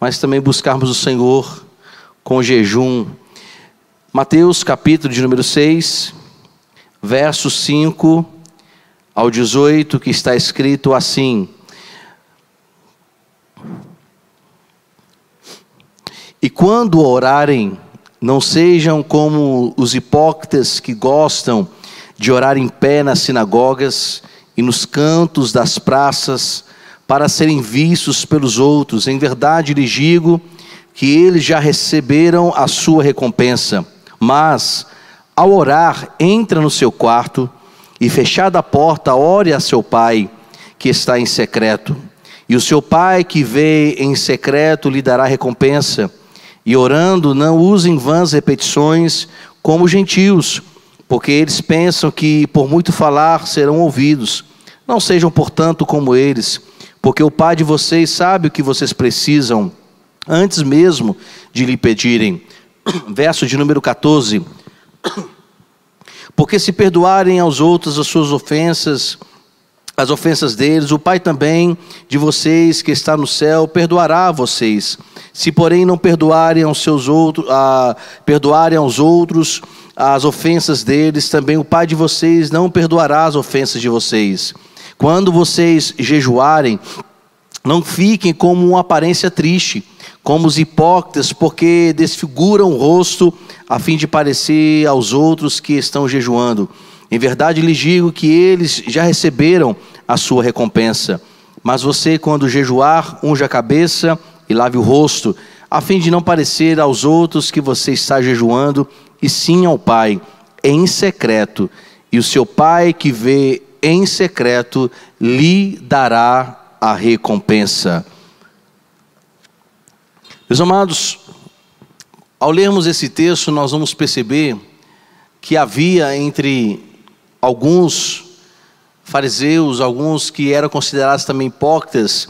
mas também buscarmos o Senhor com jejum. Mateus capítulo de número 6, versos 5 ao 18, que está escrito assim: E quando orarem, não sejam como os hipócritas que gostam de orar em pé nas sinagogas e nos cantos das praças, para serem vistos pelos outros. Em verdade lhes digo que eles já receberam a sua recompensa. Mas, ao orar, entra no seu quarto e, fechada a porta, ore a seu pai que está em secreto. E o seu pai que vê em secreto lhe dará recompensa. E orando, não usem vãs repetições como os gentios, porque eles pensam que por muito falar serão ouvidos. Não sejam, portanto, como eles, porque o Pai de vocês sabe o que vocês precisam, antes mesmo de lhe pedirem. Verso de número 14. Porque se perdoarem aos outros as suas ofensas, as ofensas deles, o Pai também de vocês que está no céu perdoará a vocês. Se porém não perdoarem aos outros as ofensas deles, também o Pai de vocês não perdoará as ofensas de vocês. Quando vocês jejuarem, não fiquem como uma aparência triste, como os hipócritas, porque desfiguram o rosto a fim de parecer aos outros que estão jejuando. Em verdade lhes digo que eles já receberam a sua recompensa. Mas você, quando jejuar, unja a cabeça e lave o rosto, a fim de não parecer aos outros que você está jejuando, e sim ao Pai, em secreto. E o seu Pai que vê em secreto lhe dará a recompensa. Meus amados, ao lermos esse texto, nós vamos perceber que havia entre alguns fariseus, alguns que eram considerados também hipócritas,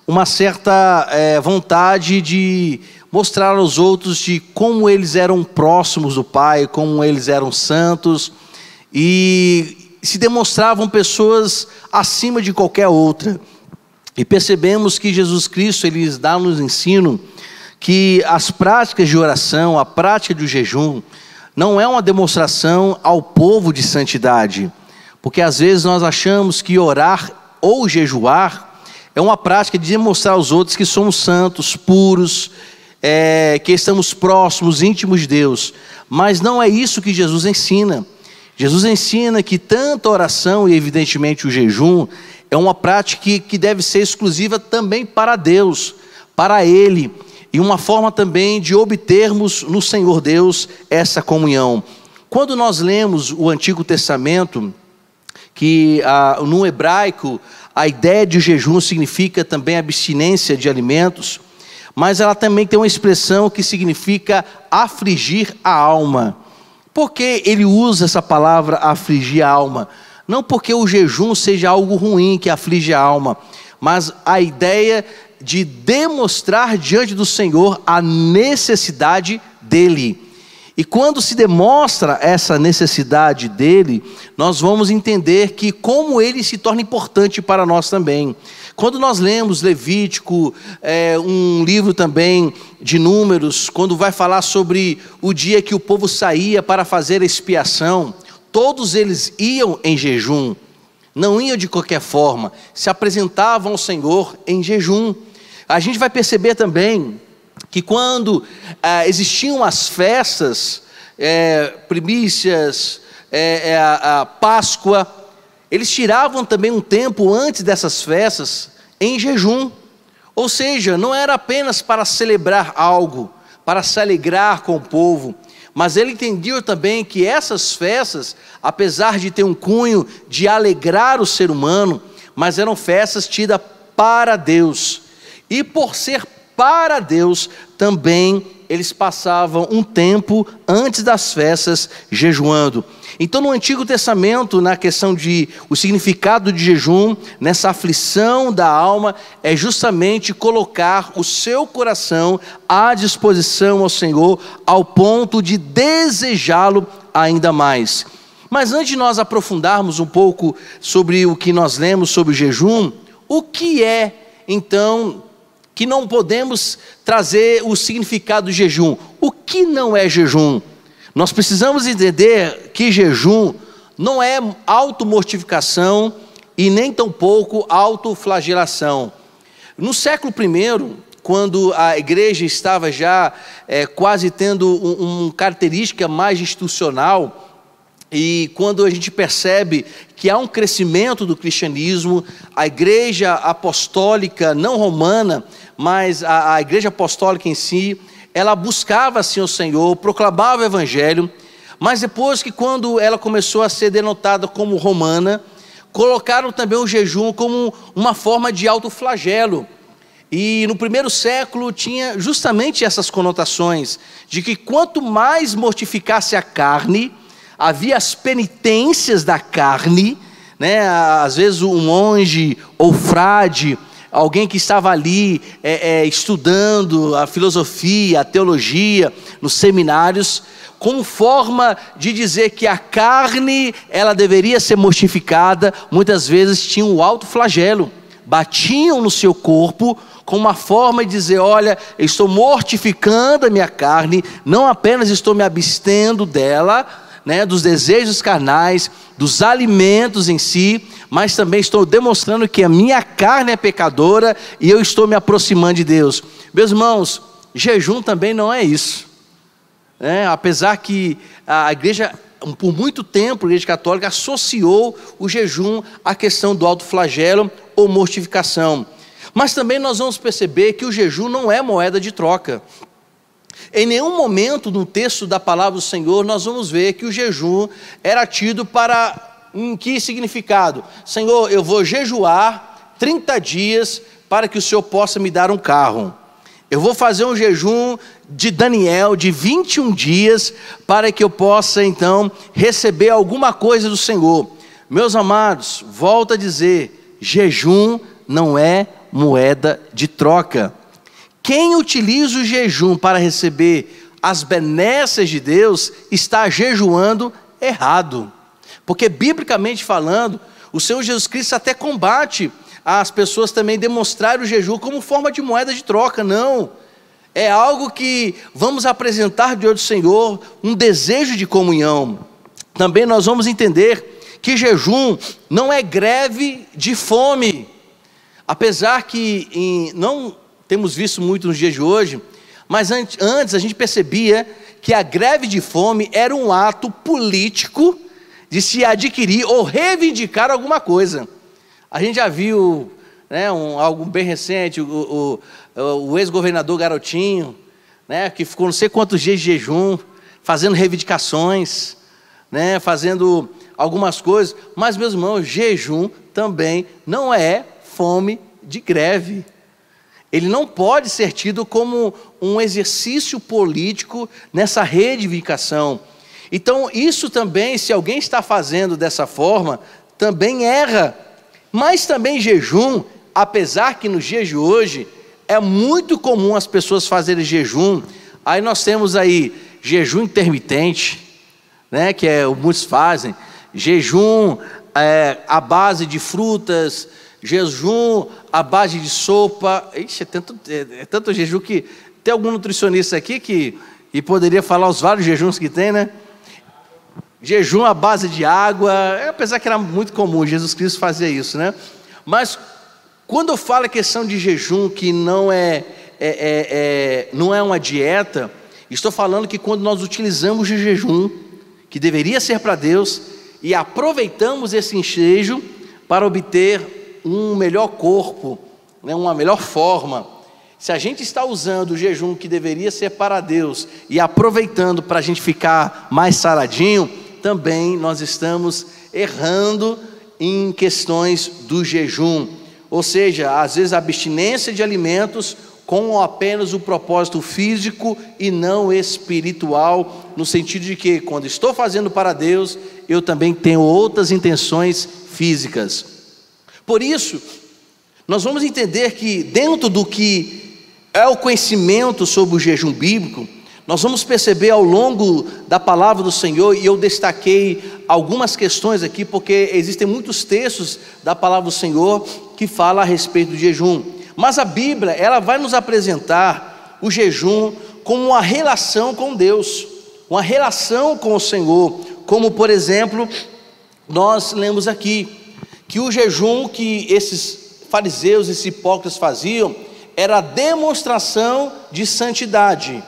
uma certa vontade de mostrar aos outros de como eles eram próximos do Pai, como eles eram santos, e se demonstravam pessoas acima de qualquer outra. E percebemos que Jesus Cristo, Ele dá-nos ensino que as práticas de oração, a prática do jejum, não é uma demonstração ao povo de santidade, porque às vezes nós achamos que orar ou jejuar é uma prática de demonstrar aos outros que somos santos, puros, que estamos próximos, íntimos de Deus. Mas não é isso que Jesus ensina. Jesus ensina que tanto a oração e evidentemente o jejum é uma prática que deve ser exclusiva também para Deus, para Ele, e uma forma também de obtermos no Senhor Deus essa comunhão. Quando nós lemos o Antigo Testamento, que no hebraico a ideia de jejum significa também abstinência de alimentos, mas ela também tem uma expressão que significa afligir a alma. Por que ele usa essa palavra afligir a alma? Não porque o jejum seja algo ruim que aflige a alma, mas a ideia de demonstrar diante do Senhor a necessidade dEle. E quando se demonstra essa necessidade dEle, nós vamos entender que como Ele se torna importante para nós também. Quando nós lemos Levítico, um livro também de Números, quando vai falar sobre o dia que o povo saía para fazer a expiação, todos eles iam em jejum, não iam de qualquer forma, se apresentavam ao Senhor em jejum. A gente vai perceber também que quando existiam as festas, primícias, a Páscoa, eles tiravam também um tempo antes dessas festas em jejum. Ou seja, não era apenas para celebrar algo, para se alegrar com o povo, mas ele entendia também que essas festas, apesar de ter um cunho de alegrar o ser humano, mas eram festas tidas para Deus. E por ser para Deus, também eles passavam um tempo antes das festas jejuando. Então no Antigo Testamento, na questão de o significado de jejum, nessa aflição da alma, é justamente colocar o seu coração à disposição ao Senhor, ao ponto de desejá-lo ainda mais. Mas antes de nós aprofundarmos um pouco sobre o que nós lemos sobre o jejum, o que é então que não podemos trazer o significado do jejum. O que não é jejum? Nós precisamos entender que jejum não é automortificação e nem tampouco autoflagelação. No século I, quando a igreja estava já quase tendo uma característica mais institucional, e quando a gente percebe que há um crescimento do cristianismo, a igreja apostólica, não romana, mas a igreja apostólica em si, ela buscava assim o Senhor, proclamava o evangelho, mas depois que quando ela começou a ser denotada como romana, colocaram também o jejum como uma forma de autoflagelo. E no primeiro século tinha justamente essas conotações, de que quanto mais mortificasse a carne, havia as penitências da carne, né? Às vezes um monge ou frade, alguém que estava ali estudando a filosofia, a teologia, nos seminários, como forma de dizer que a carne, ela deveria ser mortificada, muitas vezes tinham o autoflagelo, batiam no seu corpo, com uma forma de dizer, olha, eu estou mortificando a minha carne, não apenas estou me abstendo dela, né, dos desejos carnais, dos alimentos em si, mas também estou demonstrando que a minha carne é pecadora e eu estou me aproximando de Deus. Meus irmãos, jejum também não é isso, né? Apesar que a igreja, por muito tempo, a igreja católica associou o jejum à questão do autoflagelo ou mortificação, mas também nós vamos perceber que o jejum não é moeda de troca. Em nenhum momento no texto da palavra do Senhor nós vamos ver que o jejum era tido para, em que significado? Senhor, eu vou jejuar 30 dias para que o Senhor possa me dar um carro. Eu vou fazer um jejum de Daniel de 21 dias para que eu possa então receber alguma coisa do Senhor. Meus amados, volto a dizer, jejum não é moeda de troca. Quem utiliza o jejum para receber as benesses de Deus, está jejuando errado. Porque, biblicamente falando, o Senhor Jesus Cristo até combate as pessoas também demonstrarem o jejum como forma de moeda de troca. Não, é algo que vamos apresentar diante do Senhor, um desejo de comunhão. Também nós vamos entender que jejum não é greve de fome. Apesar que não temos visto muito nos dias de hoje, mas antes a gente percebia que a greve de fome era um ato político de se adquirir ou reivindicar alguma coisa. A gente já viu, né, algo bem recente, o ex-governador Garotinho, né, que ficou não sei quantos dias de jejum, fazendo reivindicações, né, fazendo algumas coisas, mas, meus irmãos, jejum também não é fome de greve. Ele não pode ser tido como um exercício político nessa reivindicação. Então, isso também, se alguém está fazendo dessa forma, também erra. Mas também jejum, apesar que nos dias de hoje, é muito comum as pessoas fazerem jejum. Aí nós temos aí jejum intermitente, né, que muitos fazem, jejum à base de frutas, jejum à base de sopa. Ixi, é tanto jejum que tem algum nutricionista aqui que poderia falar os vários jejuns que tem, né? Jejum à base de água, apesar que era muito comum, Jesus Cristo fazia isso, né? Mas quando eu falo a questão de jejum, que não não é uma dieta, estou falando que quando nós utilizamos o jejum, que deveria ser para Deus, e aproveitamos esse ensejo para obter um melhor corpo, né, uma melhor forma. Se a gente está usando o jejum que deveria ser para Deus e aproveitando para a gente ficar mais saradinho, também nós estamos errando em questões do jejum. Ou seja, às vezes a abstinência de alimentos com apenas o propósito físico e não espiritual, no sentido de que quando estou fazendo para Deus, eu também tenho outras intenções físicas. Por isso, nós vamos entender que dentro do que é o conhecimento sobre o jejum bíblico, nós vamos perceber ao longo da palavra do Senhor, e eu destaquei algumas questões aqui, porque existem muitos textos da palavra do Senhor que falam a respeito do jejum. Mas a Bíblia, ela vai nos apresentar o jejum como uma relação com Deus, uma relação com o Senhor. Como, por exemplo, nós lemos aqui, que o jejum que esses fariseus, esses hipócritas faziam, era demonstração de santidade,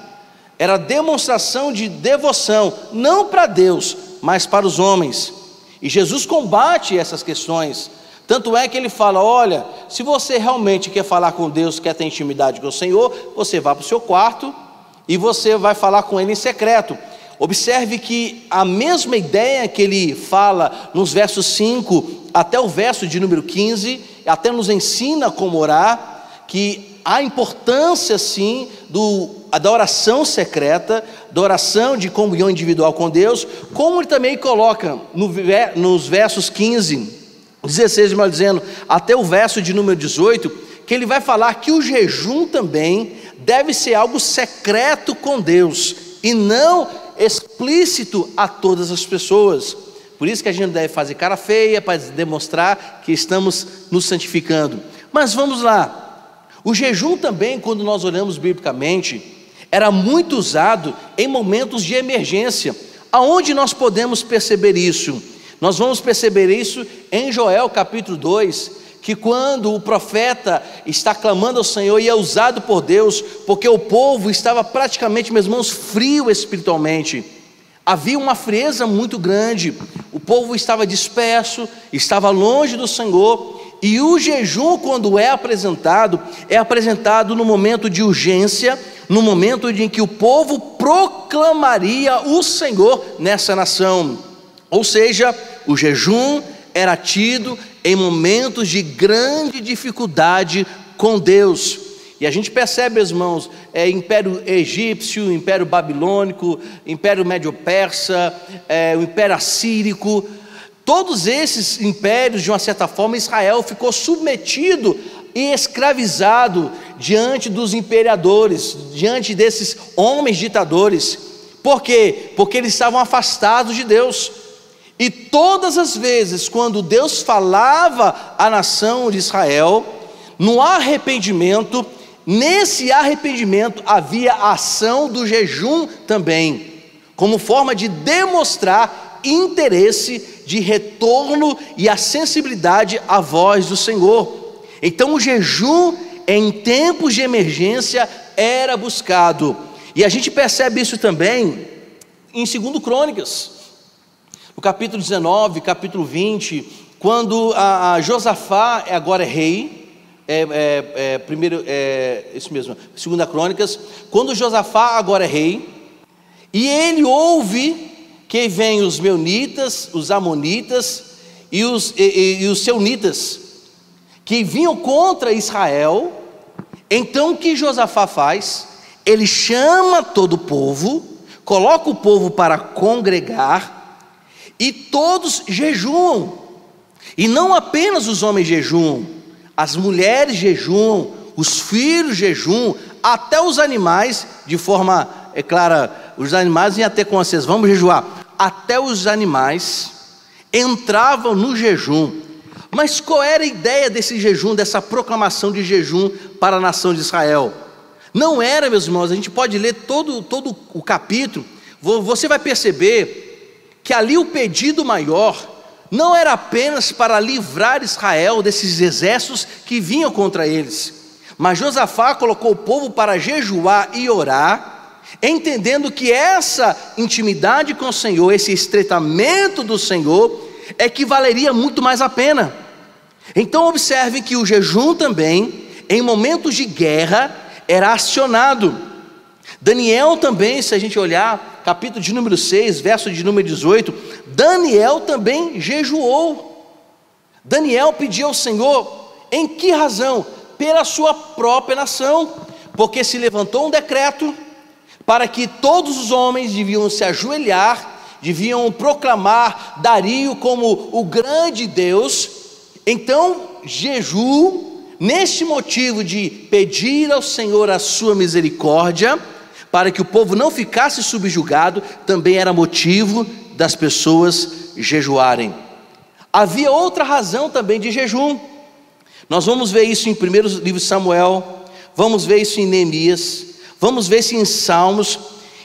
era demonstração de devoção, não para Deus, mas para os homens. E Jesus combate essas questões, tanto é que ele fala: olha, se você realmente quer falar com Deus, quer ter intimidade com o Senhor, você vai para o seu quarto e você vai falar com Ele em secreto. Observe que a mesma ideia que ele fala nos versos 5 até o verso de número 15, até nos ensina como orar, que a importância sim da oração secreta, da oração de comunhão individual com Deus, como ele também coloca nos versos 15, 16, melhor dizendo, até o verso de número 18, que ele vai falar que o jejum também deve ser algo secreto com Deus, e não explícito a todas as pessoas. Por isso que a gente deve fazer cara feia, para demonstrar que estamos nos santificando. Mas vamos lá, o jejum também, quando nós olhamos biblicamente, era muito usado em momentos de emergência. Aonde nós podemos perceber isso? Nós vamos perceber isso em Joel capítulo 2, que quando o profeta está clamando ao Senhor e é usado por Deus, porque o povo estava praticamente, meus irmãos, frio espiritualmente, havia uma frieza muito grande, o povo estava disperso, estava longe do Senhor, e o jejum, quando é apresentado no momento de urgência, no momento em que o povo proclamaria o Senhor nessa nação. Ou seja, o jejum era tido em momentos de grande dificuldade com Deus. E a gente percebe, meus irmãos, Império Egípcio, Império Babilônico, Império Médio-Persa, o Império Assírico, todos esses impérios, de uma certa forma, Israel ficou submetido e escravizado diante dos imperadores, diante desses homens ditadores. Por quê? Porque eles estavam afastados de Deus. E todas as vezes quando Deus falava à nação de Israel, no arrependimento, nesse arrependimento havia a ação do jejum também, como forma de demonstrar interesse de retorno e a sensibilidade à voz do Senhor. Então o jejum em tempos de emergência era buscado, e a gente percebe isso também em 2 Crônicas, no capítulo 19, capítulo 20, quando Josafá agora é rei, isso mesmo, 2 Crônicas, quando Josafá agora é rei, e ele ouve que vem os meunitas, os amonitas e os seunitas, que vinham contra Israel. Então o que Josafá faz? Ele chama todo o povo, coloca o povo para congregar, e todos jejuam, e não apenas os homens jejuam, as mulheres jejuam, os filhos jejuam, até os animais, de forma clara, os animais, e até com vocês, vamos jejuar, até os animais entravam no jejum. Mas qual era a ideia desse jejum, dessa proclamação de jejum para a nação de Israel? Não era, meus irmãos, a gente pode ler todo o capítulo, você vai perceber que ali o pedido maior não era apenas para livrar Israel desses exércitos que vinham contra eles, mas Josafá colocou o povo para jejuar e orar, entendendo que essa intimidade com o Senhor, esse estreitamento do Senhor, é que valeria muito mais a pena. Então observe que o jejum também, em momentos de guerra, era acionado. Daniel também, se a gente olhar, capítulo de número 6, verso de número 18, Daniel também jejuou. Daniel pediu ao Senhor, em que razão? Pela sua própria nação, porque se levantou um decreto para que todos os homens deviam se ajoelhar, deviam proclamar Dario como o grande Deus. Então jejum, neste motivo de pedir ao Senhor a sua misericórdia, para que o povo não ficasse subjugado, também era motivo das pessoas jejuarem. Havia outra razão também de jejum. Nós vamos ver isso em 1º livro de Samuel, vamos ver isso em Neemias, vamos ver isso em Salmos.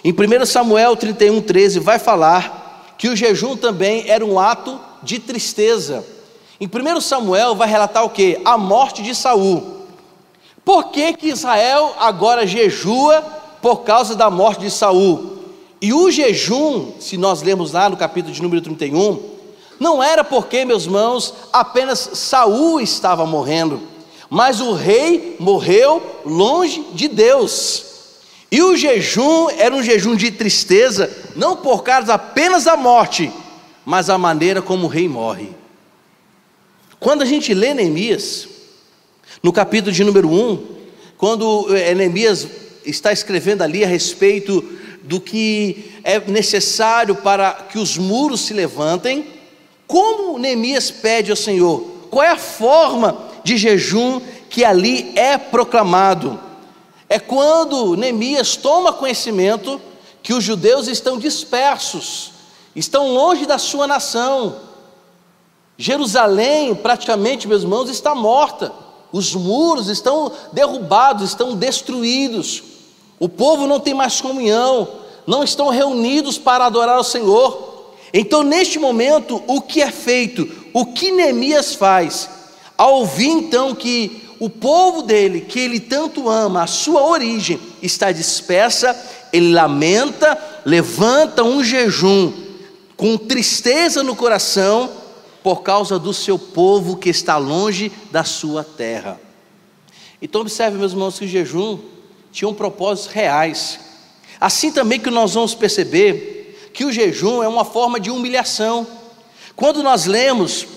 Em 1 Samuel 31:13 vai falar que o jejum também era um ato de tristeza. Em 1 Samuel vai relatar o quê? A morte de Saul. Por que que Israel agora jejua por causa da morte de Saul? E o jejum, se nós lermos lá no capítulo de número 31, não era porque, meus irmãos, apenas Saul estava morrendo, mas o rei morreu longe de Deus. E o jejum era um jejum de tristeza, não por causa apenas da morte, mas a maneira como o rei morre. Quando a gente lê Neemias, no capítulo de número 1, quando Neemias está escrevendo ali a respeito do que é necessário para que os muros se levantem, como Neemias pede ao Senhor? Qual é a forma de jejum que ali é proclamado? É quando Neemias toma conhecimento que os judeus estão dispersos, estão longe da sua nação. Jerusalém, praticamente, meus irmãos, está morta. Os muros estão derrubados, estão destruídos. O povo não tem mais comunhão, não estão reunidos para adorar ao Senhor. Então, neste momento, o que é feito? O que Neemias faz? Ao ouvir então que o povo dele, que ele tanto ama, a sua origem está dispersa, ele lamenta, levanta um jejum, com tristeza no coração, por causa do seu povo que está longe da sua terra. Então observe, meus irmãos, que o jejum tinha um propósitos reais. Assim também que nós vamos perceber que o jejum é uma forma de humilhação. Quando nós lemos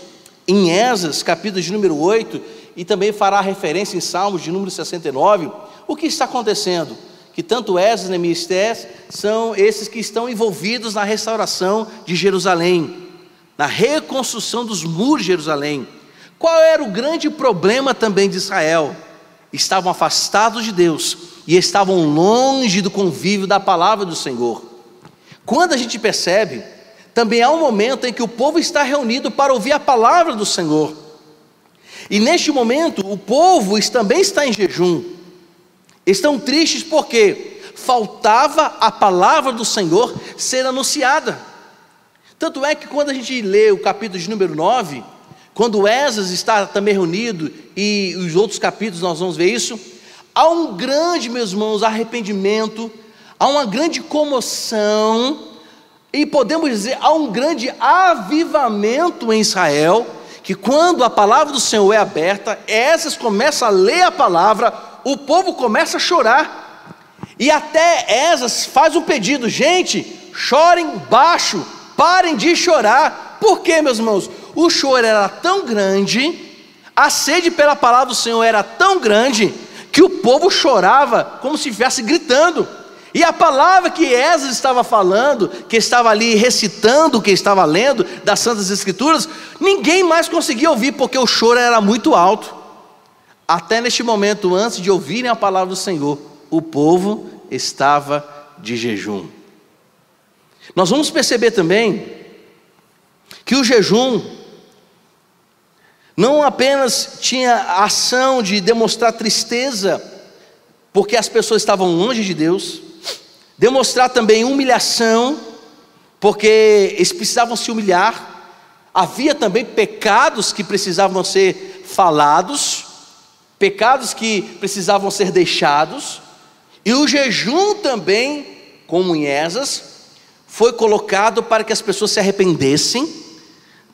em Esdras, capítulo de número 8, e também fará referência em Salmos de número 69, o que está acontecendo? Que tanto Esdras, Neemias e Esdras são esses que estão envolvidos na restauração de Jerusalém, na reconstrução dos muros de Jerusalém. Qual era o grande problema também de Israel? Estavam afastados de Deus e estavam longe do convívio da palavra do Senhor. Quando a gente percebe, também há um momento em que o povo está reunido para ouvir a palavra do Senhor, e neste momento o povo também está em jejum. Estão tristes porque faltava a palavra do Senhor ser anunciada. Tanto é que quando a gente lê o capítulo de número 9, quando Esdras está também reunido, e os outros capítulos nós vamos ver isso, há um grande, meus irmãos, arrependimento, há uma grande comoção, e podemos dizer, há um grande avivamento em Israel, que quando a palavra do Senhor é aberta, Esdras começa a ler a palavra, o povo começa a chorar, e até Esdras faz um pedido: gente, chorem baixo, parem de chorar. Por quê, meus irmãos? O choro era tão grande, a sede pela palavra do Senhor era tão grande, que o povo chorava como se estivesse gritando. E a palavra que Esdras estava falando, que estava ali recitando o que estava lendo das Santas Escrituras, ninguém mais conseguia ouvir, porque o choro era muito alto. Até neste momento, antes de ouvirem a palavra do Senhor, o povo estava de jejum. Nós vamos perceber também que o jejum não apenas tinha a ação de demonstrar tristeza, porque as pessoas estavam longe de Deus, demonstrar também humilhação, porque eles precisavam se humilhar. Havia também pecados que precisavam ser falados, pecados que precisavam ser deixados, e o jejum também, como em Esdras, foi colocado para que as pessoas se arrependessem,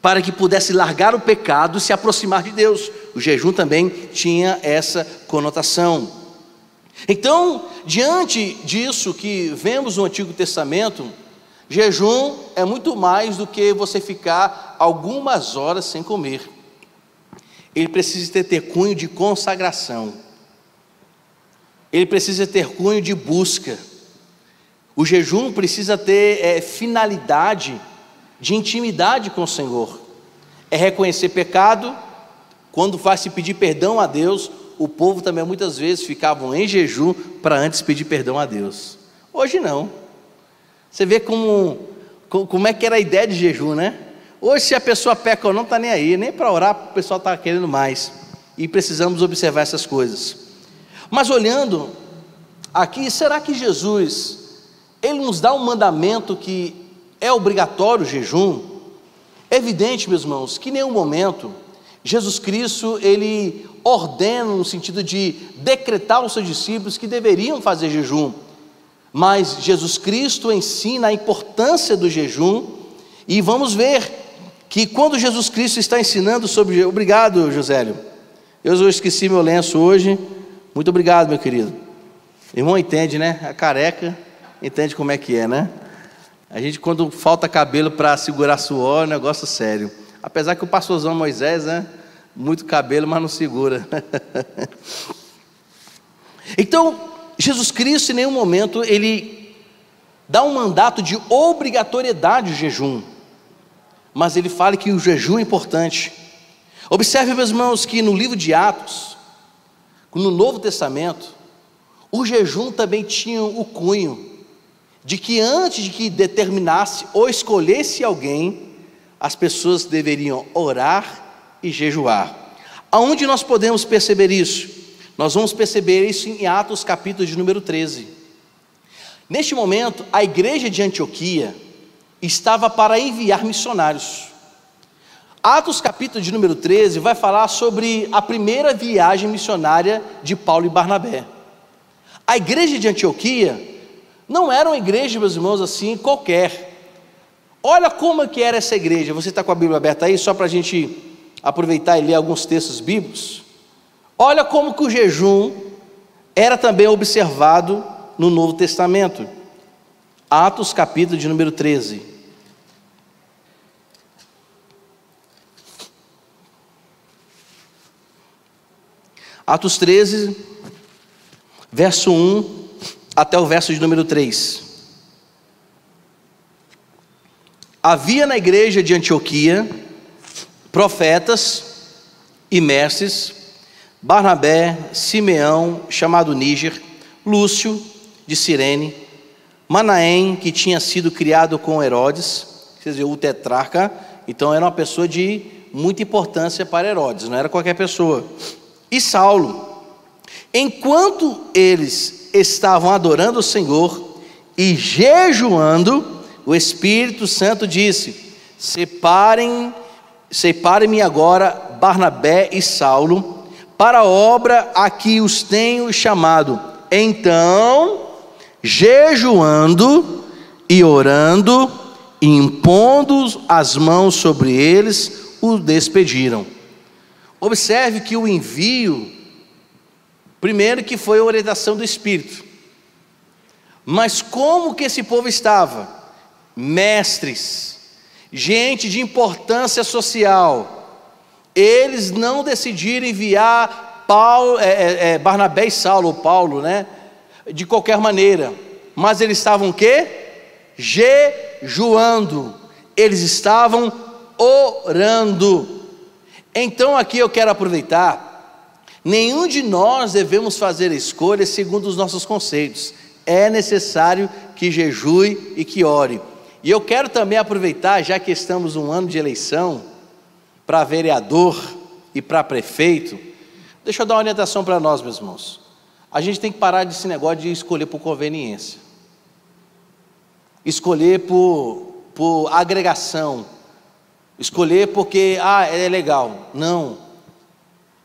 para que pudessem largar o pecado e se aproximar de Deus. O jejum também tinha essa conotação. Então, diante disso que vemos no Antigo Testamento, jejum é muito mais do que você ficar algumas horas sem comer. Ele precisa ter cunho de consagração, ele precisa ter cunho de busca. O jejum precisa ter finalidade de intimidade com o Senhor. É reconhecer pecado. Quando vai se pedir perdão a Deus, o povo também muitas vezes ficavam em jejum para antes pedir perdão a Deus. Hoje não. Você vê como é que era a ideia de jejum, né? Hoje, se a pessoa peca ou não, está nem aí, nem para orar o pessoal está querendo mais. e precisamos observar essas coisas. Mas olhando aqui, será que Jesus, Ele nos dá um mandamento que é obrigatório o jejum? É evidente, meus irmãos, que em nenhum momento Jesus Cristo, Ele ordena no sentido de decretar aos seus discípulos que deveriam fazer jejum, mas Jesus Cristo ensina a importância do jejum, e vamos ver que quando Jesus Cristo está ensinando sobre... Obrigado, Josélio, eu esqueci meu lenço hoje, muito obrigado, meu querido. Irmão entende, né? A careca entende como é que é, né? A gente, quando falta cabelo para segurar suor, é um negócio sério. Apesar que o pastorzão Moisés, né? Muito cabelo, mas não segura. Então, Jesus Cristo, em nenhum momento, Ele dá um mandato de obrigatoriedade de jejum, mas Ele fala que o jejum é importante. Observe, meus irmãos, que no livro de Atos, no Novo Testamento, o jejum também tinha o cunho de que antes de que determinasse ou escolhesse alguém, as pessoas deveriam orar e jejuar. Aonde nós podemos perceber isso? Nós vamos perceber isso em Atos capítulo de número 13. Neste momento, a igreja de Antioquia estava para enviar missionários. Atos capítulo de número 13 vai falar sobre a primeira viagem missionária de Paulo e Barnabé. A igreja de Antioquia não era uma igreja, meus irmãos, assim qualquer. Olha como que era essa igreja. Você está com a Bíblia aberta aí, só para a gente aproveitar e ler alguns textos bíblicos. Olha como que o jejum era também observado no Novo Testamento. Atos capítulo de número 13. Atos 13, verso 1 até o verso de número 3. Havia na igreja de Antioquia profetas e mestres: Barnabé, Simeão, chamado Níger, Lúcio, de Cirene, Manaém, que tinha sido criado com Herodes, quer dizer, o tetrarca, então era uma pessoa de muita importância para Herodes, não era qualquer pessoa, e Saulo. Enquanto eles estavam adorando o Senhor e jejuando, o Espírito Santo disse: separem-me agora Barnabé e Saulo para a obra a que os tenho chamado. Então, jejuando e orando e impondo as mãos sobre eles, o despediram. Observe que o envio, primeiro que foi a orientação do Espírito, mas como que esse povo estava? Mestres, gente de importância social, eles não decidiram enviar Barnabé e Saulo, ou Paulo, né, de qualquer maneira, mas eles estavam o quê? Jejuando, eles estavam orando. Então aqui eu quero aproveitar, nenhum de nós devemos fazer escolhas segundo os nossos conceitos, é necessário que jejue e que ore. E eu quero também aproveitar, já que estamos num ano de eleição, para vereador e para prefeito, deixa eu dar uma orientação para nós, meus irmãos. A gente tem que parar desse negócio de escolher por conveniência, escolher por agregação, escolher porque, é legal. Não,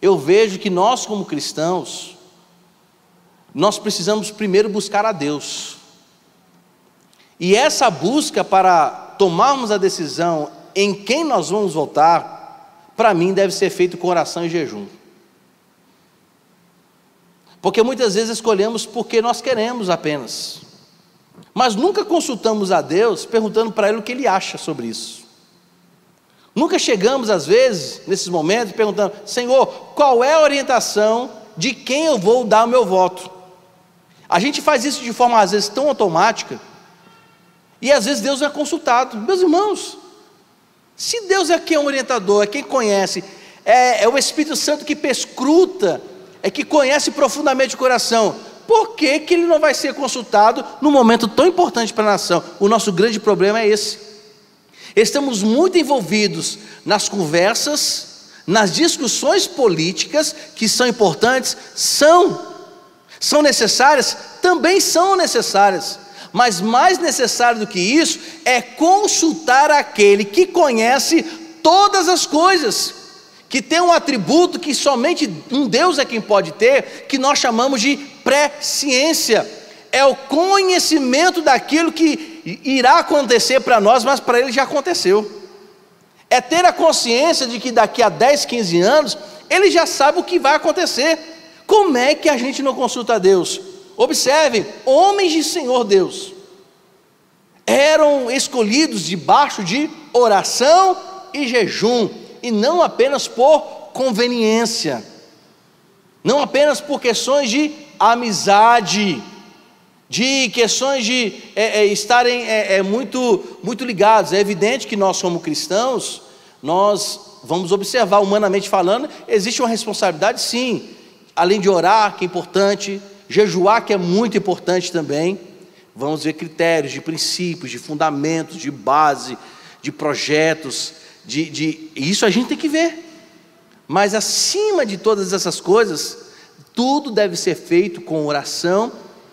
eu vejo que nós como cristãos, nós precisamos primeiro buscar a Deus, e essa busca para tomarmos a decisão em quem nós vamos votar, para mim deve ser feito com oração e jejum, porque muitas vezes escolhemos porque nós queremos apenas, mas nunca consultamos a Deus perguntando para Ele o que Ele acha sobre isso. Nunca chegamos às vezes, nesses momentos, perguntando: Senhor, qual é a orientação de quem eu vou dar o meu voto? A gente faz isso de forma às vezes tão automática, e às vezes Deus não é consultado. Meus irmãos, se Deus é quem é o orientador, é quem conhece, é o Espírito Santo que perscruta, é que conhece profundamente o coração, por que que Ele não vai ser consultado num momento tão importante para a nação? O nosso grande problema é esse. Estamos muito envolvidos nas conversas, nas discussões políticas, que são importantes, são necessárias, também são necessárias, mas mais necessário do que isso é consultar aquele que conhece todas as coisas, que tem um atributo que somente um Deus é quem pode ter, que nós chamamos de presciência. É o conhecimento daquilo que irá acontecer para nós, mas para ele já aconteceu. É ter a consciência de que daqui a 10, 15 anos, ele já sabe o que vai acontecer. Como é que a gente não consulta a Deus? Observem, homens de Senhor Deus eram escolhidos debaixo de oração e jejum, e não apenas por conveniência, não apenas por questões de amizade, de questões de estarem muito ligados. É evidente que nós, como cristãos, nós vamos observar, humanamente falando, existe uma responsabilidade, sim, além de orar, que é importante, jejuar, que é muito importante também. Vamos ver critérios, de princípios, de fundamentos, de base, de projetos, isso a gente tem que ver. Mas acima de todas essas coisas, tudo deve ser feito com oração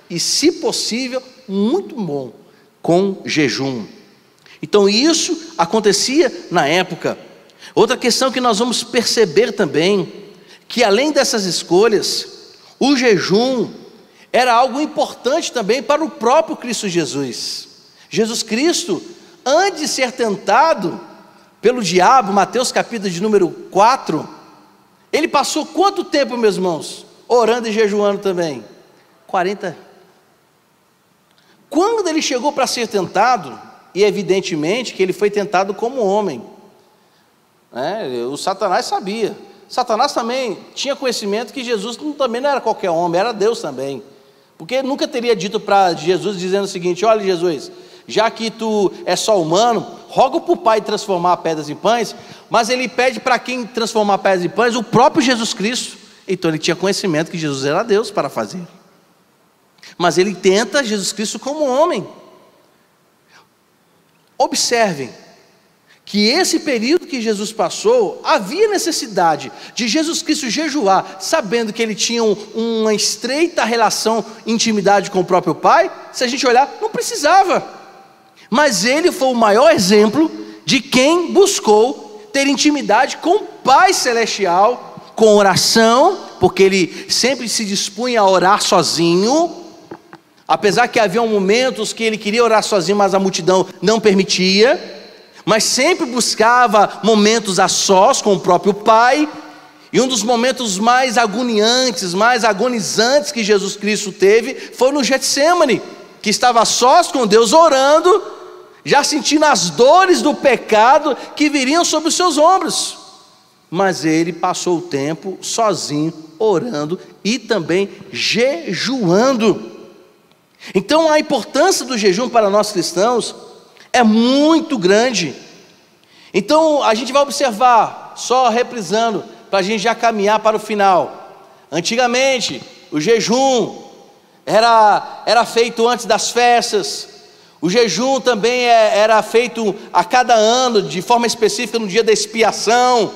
e, se possível, muito bom, com jejum. Então isso acontecia na época. Outra questão que nós vamos perceber também, que além dessas escolhas, o jejum era algo importante também para o próprio Cristo Jesus. Jesus Cristo, antes de ser tentado pelo diabo, Mateus capítulo de número 4, ele passou quanto tempo, meus irmãos? Orando e jejuando também? 40. Quando ele chegou para ser tentado, e evidentemente que ele foi tentado como homem, o Satanás sabia. Satanás também tinha conhecimento que Jesus também não era qualquer homem, era Deus também. Porque ele nunca teria dito para Jesus, dizendo o seguinte: olha, Jesus, já que tu é só humano, roga para o Pai transformar pedras em pães. Mas ele pede para quem transformar pedras em pães? O próprio Jesus Cristo. Então ele tinha conhecimento que Jesus era Deus para fazer. Mas ele tenta Jesus Cristo como homem. Observem que esse período que Jesus passou, havia necessidade de Jesus Cristo jejuar, sabendo que ele tinha uma estreita relação, intimidade com o próprio Pai. Se a gente olhar, não precisava, mas ele foi o maior exemplo de quem buscou ter intimidade com o Pai Celestial, com oração, porque ele sempre se dispunha a orar sozinho, apesar que havia momentos que ele queria orar sozinho, mas a multidão não permitia, mas sempre buscava momentos a sós com o próprio Pai. E um dos momentos mais agoniantes, mais agonizantes que Jesus Cristo teve, foi no Getsêmani, que estava a sós com Deus orando, já sentindo as dores do pecado que viriam sobre os seus ombros, mas ele passou o tempo sozinho, orando e também jejuando. Então a importância do jejum para nós cristãos é muito grande. Então a gente vai observar, só reprisando, para a gente já caminhar para o final. Antigamente o jejum era feito antes das festas. O jejum também era feito a cada ano, de forma específica no dia da expiação.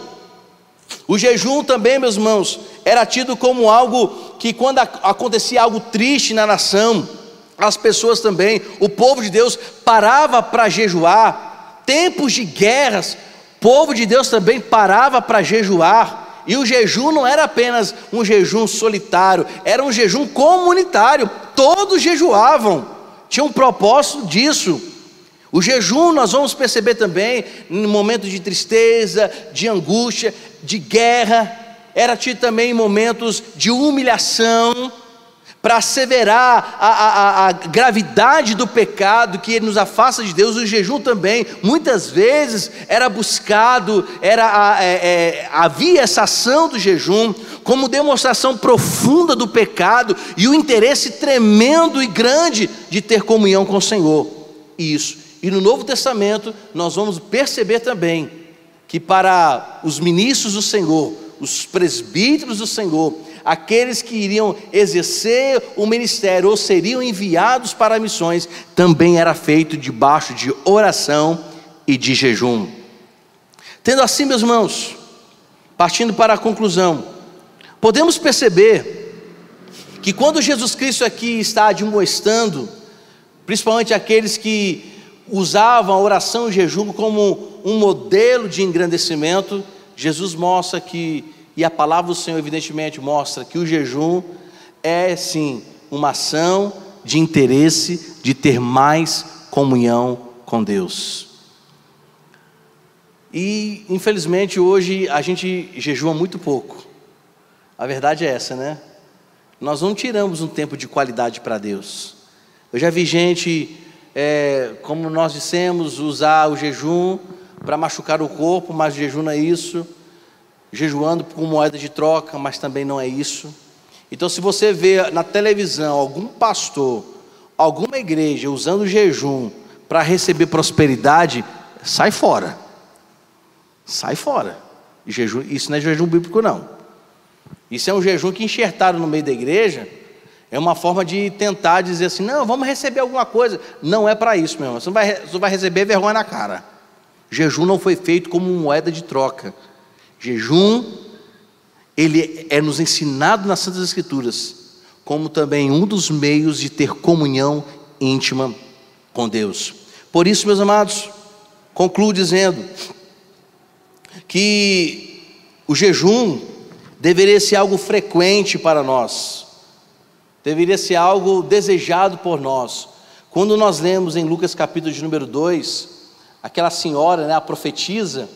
O jejum também, meus irmãos, era tido como algo que, quando acontecia algo triste na nação, as pessoas também, o povo de Deus parava para jejuar. Tempos de guerras, o povo de Deus também parava para jejuar. E o jejum não era apenas um jejum solitário, era um jejum comunitário. Todos jejuavam, tinha um propósito disso. O jejum, nós vamos perceber também, no momento de tristeza, de angústia, de guerra, era tido também em momentos de humilhação, para asseverar a gravidade do pecado que ele nos afasta de Deus. O jejum também, muitas vezes, era buscado, havia essa ação do jejum, como demonstração profunda do pecado, e o interesse tremendo e grande de ter comunhão com o Senhor. Isso. E no Novo Testamento, nós vamos perceber também, que para os ministros do Senhor, os presbíteros do Senhor, aqueles que iriam exercer o ministério ou seriam enviados para missões, também era feito debaixo de oração e de jejum. Tendo assim, meus irmãos, partindo para a conclusão, podemos perceber que quando Jesus Cristo aqui está admoestando, principalmente aqueles que usavam a oração e o jejum como um modelo de engrandecimento, Jesus mostra que, e a palavra do Senhor evidentemente mostra que o jejum é sim uma ação de interesse de ter mais comunhão com Deus. E infelizmente hoje a gente jejua muito pouco. A verdade é essa, né? Nós não tiramos um tempo de qualidade para Deus. Eu já vi gente, como nós dissemos, usar o jejum para machucar o corpo, mas o jejum não é isso. Jejuando com moeda de troca, mas também não é isso. Então, se você vê na televisão algum pastor, alguma igreja usando o jejum para receber prosperidade, sai fora. Sai fora. Jejum, isso não é jejum bíblico, não. Isso é um jejum que enxertaram no meio da igreja. É uma forma de tentar dizer assim, não, vamos receber alguma coisa. Não é para isso, meu irmão. Você vai receber vergonha na cara. Jejum não foi feito como moeda de troca. Jejum, ele é nos ensinado nas Santas Escrituras, como também um dos meios de ter comunhão íntima com Deus. Por isso, meus amados, concluo dizendo que o jejum deveria ser algo frequente para nós, deveria ser algo desejado por nós. Quando nós lemos em Lucas capítulo de número 2, aquela senhora, né, a profetisa,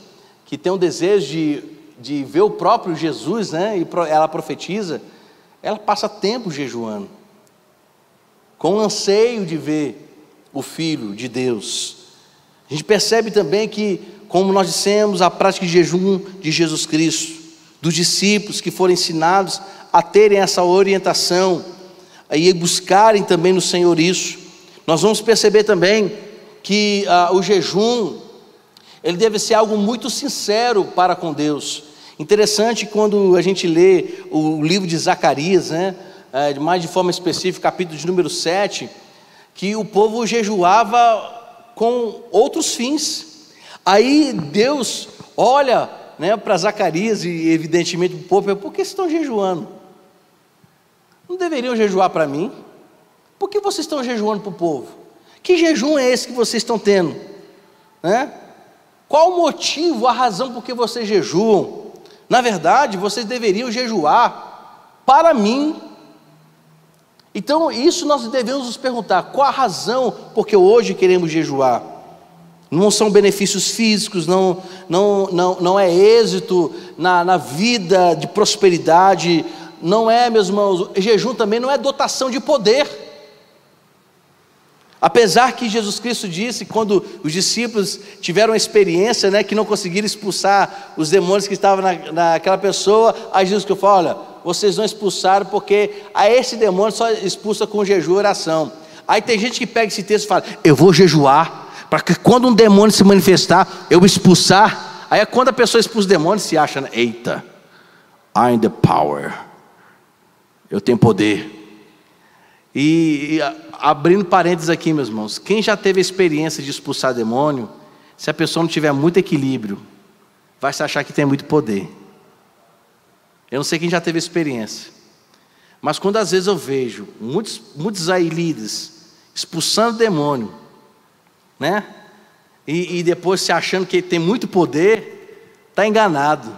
que tem um desejo de ver o próprio Jesus, né, e ela profetiza, ela passa tempo jejuando, com anseio de ver o Filho de Deus. A gente percebe também que, como nós dissemos, a prática de jejum de Jesus Cristo, dos discípulos que foram ensinados a terem essa orientação, e buscarem também no Senhor isso. Nós vamos perceber também que o jejum, ele deve ser algo muito sincero para com Deus. Interessante quando a gente lê o livro de Zacarias, né, mais de forma específica, capítulo de número 7, que o povo jejuava com outros fins. Aí Deus olha, né, para Zacarias e evidentemente para o povo, por que vocês estão jejuando? Não deveriam jejuar para mim? Por que vocês estão jejuando para o povo? Que jejum é esse que vocês estão tendo? Né? Qual o motivo, a razão por que vocês jejuam? Na verdade, vocês deveriam jejuar para mim. Então, isso nós devemos nos perguntar, qual a razão por que hoje queremos jejuar? Não são benefícios físicos, não é êxito na vida de prosperidade, não é, meus irmãos, jejum também não é dotação de poder. Apesar que Jesus Cristo disse, quando os discípulos tiveram a experiência, né, que não conseguiram expulsar os demônios que estavam naquela pessoa, aí Jesus que falou, olha, vocês não expulsaram porque a esse demônio só expulsa com jejum e oração. Aí tem gente que pega esse texto e fala, eu vou jejuar, para que quando um demônio se manifestar, eu expulsar. Aí quando a pessoa expulsa o demônio, se acha, né, eita, I'm the power. Eu tenho poder. E abrindo parênteses aqui, meus irmãos, quem já teve a experiência de expulsar demônio, se a pessoa não tiver muito equilíbrio, vai se achar que tem muito poder. Eu não sei quem já teve experiência, mas quando às vezes eu vejo muitos aí líderes expulsando demônio, né? E depois se achando que tem muito poder, está enganado.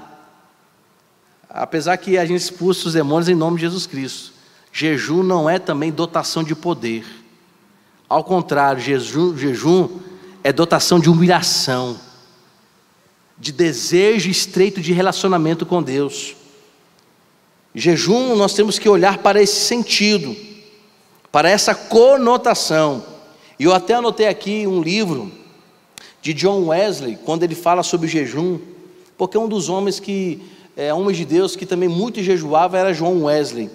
Apesar que a gente expulsa os demônios em nome de Jesus Cristo. Jejum não é também dotação de poder. Ao contrário, jejum é dotação de humilhação, de desejo estreito de relacionamento com Deus. Jejum, nós temos que olhar para esse sentido, para essa conotação. E eu até anotei aqui um livro de John Wesley, quando ele fala sobre jejum, porque um dos homens homens de Deus que também muito jejuava era John Wesley.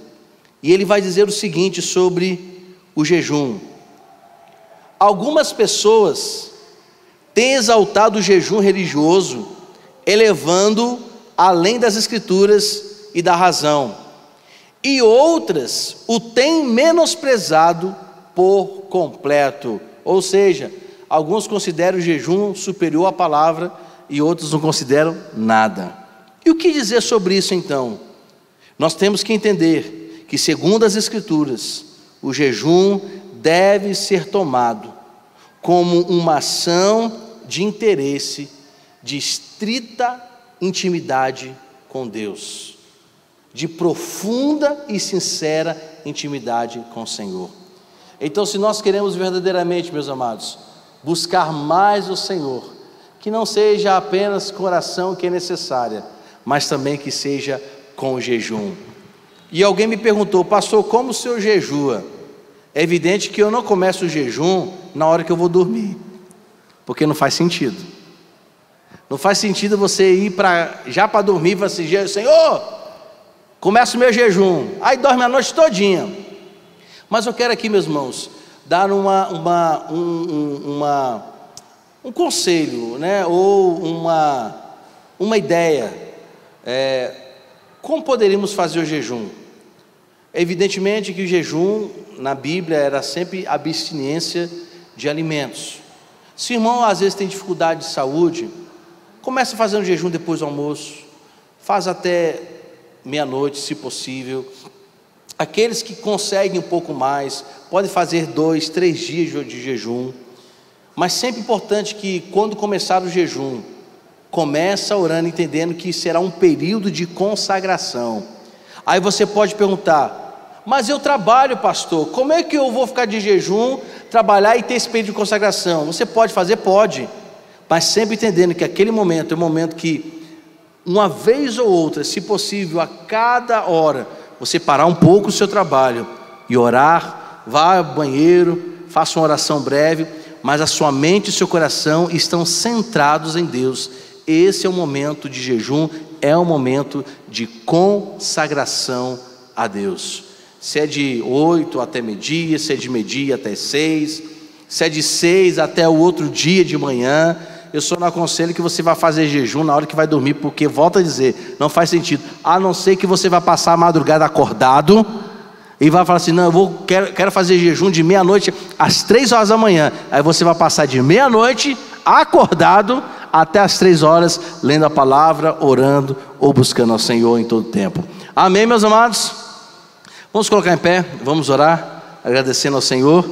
E ele vai dizer o seguinte sobre o jejum: algumas pessoas têm exaltado o jejum religioso, elevando além das escrituras e da razão, e outras o têm menosprezado por completo. Ou seja, alguns consideram o jejum superior à palavra e outros não consideram nada. E o que dizer sobre isso então? Nós temos que entender que, segundo as Escrituras, o jejum deve ser tomado como uma ação de interesse, de estrita intimidade com Deus, de profunda e sincera intimidade com o Senhor. Então, se nós queremos verdadeiramente, meus amados, buscar mais o Senhor, que não seja apenas com oração que é necessária, mas também que seja com jejum. E alguém me perguntou: pastor, como o senhor jejua? É evidente que eu não começo o jejum na hora que eu vou dormir, porque não faz sentido. Não faz sentido você ir já para dormir e falar assim: Senhor, começa o meu jejum, aí dorme a noite todinha. Mas eu quero aqui, meus irmãos, dar um conselho, né? Ou uma ideia. Como poderíamos fazer o jejum? Evidentemente que o jejum na Bíblia era sempre abstinência de alimentos. Se o irmão às vezes tem dificuldade de saúde, começa a fazer um jejum depois do almoço, faz até meia-noite, se possível. Aqueles que conseguem um pouco mais, podem fazer 2, 3 dias de jejum. Mas sempre importante que, quando começar o jejum, começa orando, entendendo que será um período de consagração. Aí você pode perguntar: mas eu trabalho, pastor, como é que eu vou ficar de jejum, trabalhar e ter esse período de consagração? Você pode fazer? Pode, mas sempre entendendo que aquele momento é um momento que, uma vez ou outra, se possível, a cada hora, você parar um pouco o seu trabalho e orar, vá ao banheiro, faça uma oração breve, mas a sua mente e o seu coração estão centrados em Deus. Esse é o momento de jejum, é um momento de consagração a Deus. Se é de 8 até meio-dia, se é de meio-dia até 6, se é de 6 até o outro dia de manhã, eu só não aconselho que você vá fazer jejum na hora que vai dormir, porque, volto a dizer, não faz sentido, a não ser que você vá passar a madrugada acordado e vai falar assim: não, quero fazer jejum de meia-noite às 3 horas da manhã. Aí você vai passar de meia-noite acordado até às 3 horas, lendo a palavra, orando ou buscando ao Senhor em todo tempo. Amém, meus amados? Vamos colocar em pé, vamos orar, agradecendo ao Senhor.